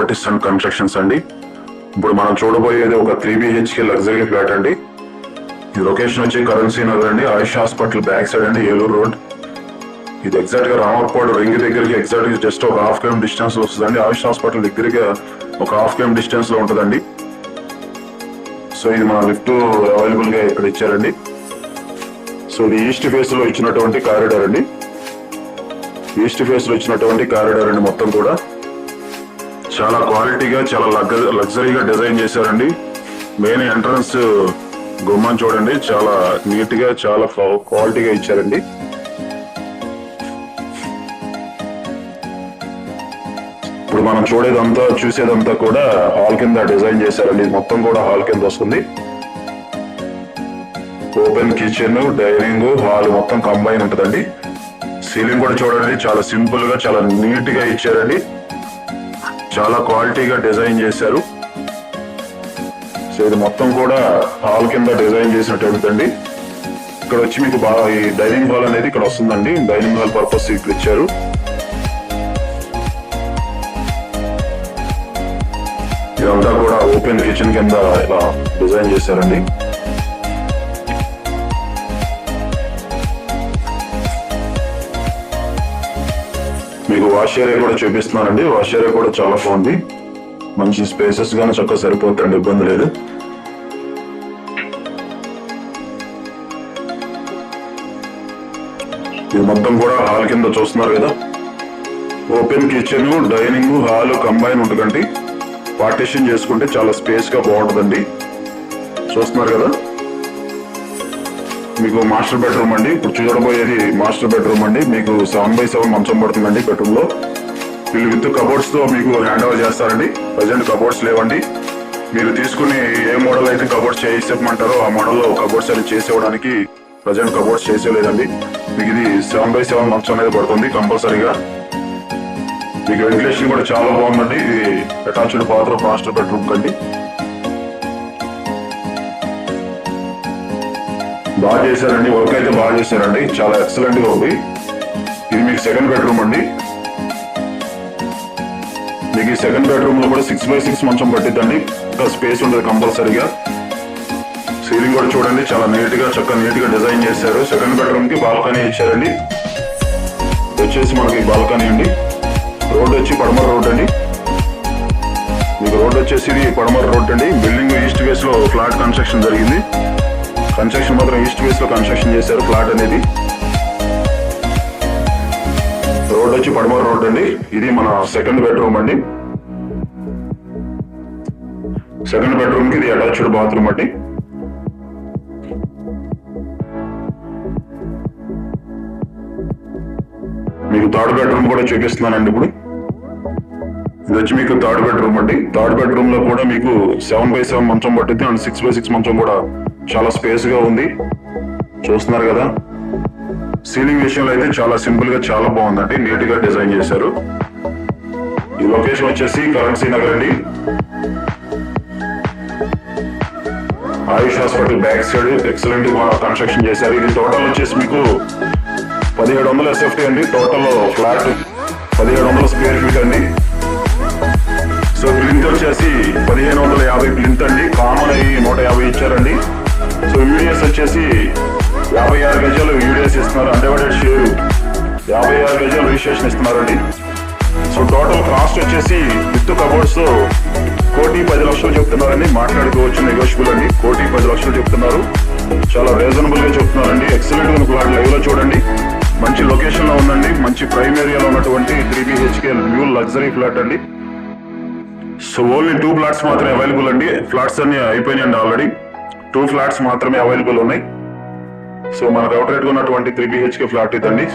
Properties and constructions అండి. ఇప్పుడు మనం చూడబోయేది ఒక 3 BHK లగ్జరీ ఫ్లాట్ అండి. ఈ లొకేషన్ వచ్చి కరెన్సీ నగర్ అండి, ఆయుష్ హాస్పిటల్ బ్యాక్ సైడ్ అండి, ఏలూరు రోడ్. ఇది ఎగ్జాక్ట్ గా రామర్పాడు రింగ్ దగ్గరికి ఎగ్జాక్ట్ గా జస్ట్ ఒక 1/2 km డిస్టెన్స్ లో వస్తుందండి. ఆయుష్ హాస్పిటల్ దగ్గరగా ఒక 1/2 km డిస్టెన్స్ లో ఉంటుందండి. సో ఇది మన లిఫ్ట్ అవైలబుల్ గా ఇక్కడ ఇచ్చారండి. సో ఇది ఈస్ట్ ఫేస్ లో ఇచ్చినటువంటి కారిడార్ అండి. ఈస్ట్ ఫేస్ లో ఇచ్చినటువంటి కారిడార్ అండి. మొత్తం కూడా చాలా క్వాలిటీగా చాలా లగ్జరీగా డిజైన్ చేశారండి. మెయిన్ ఎంట్రన్స్ గుమ్మం చూడండి, చాలా నీట్ గా చాలా క్వాలిటీగా ఇచ్చారండి. ఇప్పుడు మనం చూసేదంతా కూడా హాల్ కింద డిజైన్ చేశారండి. మొత్తం కూడా హాల్ కింద వస్తుంది. ఓపెన్ కిచెన్, డైనింగ్ హాల్ మొత్తం కంబైన్ ఉంటుందండి. సీలింగ్ కూడా చూడండి, చాలా సింపుల్ గా చాలా నీట్ గా ఇచ్చారండి. చాలా క్వాలిటీగా డిజైన్ చేశారు. సో ఇది మొత్తం కూడా హాల్ కింద డిజైన్ చేసినటువంటిదండి. ఇక్కడ వచ్చి మీకు బాగా ఈ డైనింగ్ హాల్ అనేది ఇక్కడ వస్తుందండి. డైనింగ్ హాల్ పర్పస్ ఇక్కడ ఇచ్చారు. ఇదంతా కూడా ఓపెన్ కిచెన్ కింద ఇలా డిజైన్ చేశారండి. మీకు వాష్ ఏరియా కూడా చూపిస్తున్నానండి. వాష్ ఏరియా కూడా చాలా బాగుంది, మంచి స్పేసెస్ గానే చక్కగా సరిపోతుంది, ఇబ్బంది లేదు. ఇది మొత్తం కూడా హాల్ కింద చూస్తున్నారు కదా. Open kitchen, dining hall combine ఉంటుందండి. పార్టీషన్ చేసుకుంటే చాలా స్పేస్ గా బాగుంటుందండి. చూస్తున్నారు కదా. మీకు మాస్టర్ బెడ్రూమ్ అండి. ఇప్పుడు చూడబోయేది మాస్టర్ బెడ్రూమ్ అండి. మీకు 7x7 మంచం పడుతుందండి బెడ్రూమ్ లో. వీళ్ళు విత్ కబోర్డ్స్ తో మీకు హ్యాండ్ ఓవర్ చేస్తారండి. ప్రజెంట్ కబోర్డ్స్ లేవండి. మీరు తీసుకుని ఏ మోడల్ అయితే కబోర్డ్స్ చేసేయమంటారో ఆ మోడల్ లో కబోర్డ్స్ అని చేసేవడానికి ప్రజెంట్ కబోర్డ్స్ చేసేలేదండి. మీకు ఇది 7x7 మంచం అనేది పడుతుంది కంపల్సరీగా. మీకు వెంటిలేషన్ కూడా చాలా బాగుందండి. ఇది అటాచ్డ్ బాత్రూమ్ మాస్టర్ బెడ్రూమ్ కండి. బాగా చేశారండి, వర్క్ అయితే బాగా చేశారండి, చాలా ఎక్సలెంట్ గా ఉంది. ఇది మీకు సెకండ్ బెడ్రూమ్ అండి. మీకు ఈ సెకండ్ బెడ్రూమ్ లో కూడా 6x6 మంచం పట్టిద్దండి. ఇంకా స్పేస్ ఉంటుంది కంపల్సరీగా. సీలింగ్ కూడా చూడండి, చాలా నీట్ గా నీట్ గా డిజైన్ చేశారు. సెకండ్ బెడ్రూమ్ కి బాల్కనీ ఇచ్చారండి. వచ్చేసి మనకి బాల్కనీ అండి. రోడ్ వచ్చి పడమర రోడ్ అండి. మీకు రోడ్ వచ్చేసి ఇది పడమర రోడ్ అండి. బిల్డింగ్ ఈస్ట్ ఫేస్ లో ఫ్లాట్ కన్స్ట్రక్షన్ జరిగింది. కన్స్ట్రక్షన్ మాత్రం ఈస్ట్ ఫేస్ లో కన్స్ట్రక్షన్ చేశారు ఫ్లాట్ అనేది. రోడ్ వచ్చి పడమర రోడ్ అండి. ఇది మన సెకండ్ బెడ్రూమ్ అండి. సెకండ్ బెడ్రూమ్ కి ఇది అటాచ్డ్ బాత్రూమ్ అండి. మీకు థర్డ్ బెడ్రూమ్ కూడా చూపిస్తున్నానండి. ఇప్పుడు ఇది వచ్చి మీకు థర్డ్ బెడ్రూమ్ అండి. థర్డ్ బెడ్రూమ్ లో కూడా మీకు 7x7 మంచం పట్టింది అండ్ 6x6 మంచం కూడా చాలా స్పేస్ గా ఉంది. చూస్తున్నారు కదా. సీలింగ్ విషయంలో అయితే చాలా సింపుల్ గా చాలా బాగుందండి, నీట్ గా డిజైన్ చేశారు. ఈ లొకేషన్ వచ్చేసి కరెన్సీ నగర్ అండి. Ayush hospital back side excellent construction చేశారు. ఇది టోటల్ వచ్చేసి మీకు 1700 SFT అండి. టోటల్ ఫ్లాట్ 1700 స్క్వేర్ ఫీట్ అండి. సో ప్లింత్ వచ్చేసి 1550 ప్లింత్ అండి. కామన్ అయ్యి 150 ఇచ్చారండి. సో యూడిఎస్ వచ్చేసి 56 గజాలు యూడిఎస్ ఇస్తున్నారు. అన్డివైడెడ్ షేర్ 56 గజాలు రిజిస్ట్రేషన్ ఇస్తున్నారండి. సో టోటల్ కాస్ట్ వచ్చేసి విత్ కబోర్డ్స్ 1,10,00,000 చెప్తున్నారండి. మాట్లాడుకోవచ్చు, నెగోషియబుల్ అండి. 1,10,00,000 చెప్తున్నారు. చాలా రీజనబుల్ గా చెప్తున్నారండి. ఎక్సలెంట్ గా ప్లాట్ లైవ్ లో చూడండి. మంచి లొకేషన్ లో ఉందండి. మంచి ప్రైమ్ ఏరియాలో ఉన్నటువంటి 3 BHK న్యూ లగ్జరీ ఫ్లాట్ అండి. సో ఓన్లీ 2 ఫ్లాట్స్ మాత్రమే అవైలబుల్ అండి. ఫ్లాట్స్ అన్ని అయిపోయినాయండి ఆల్రెడీ. 2 ఫ్లాట్స్ మాత్రమే అవైలబుల్ ఉన్నాయి. సో మనకు అవుట్ రేట్ ఉన్నటువంటి 3 BHK ఫ్లాట్ ఇదండి.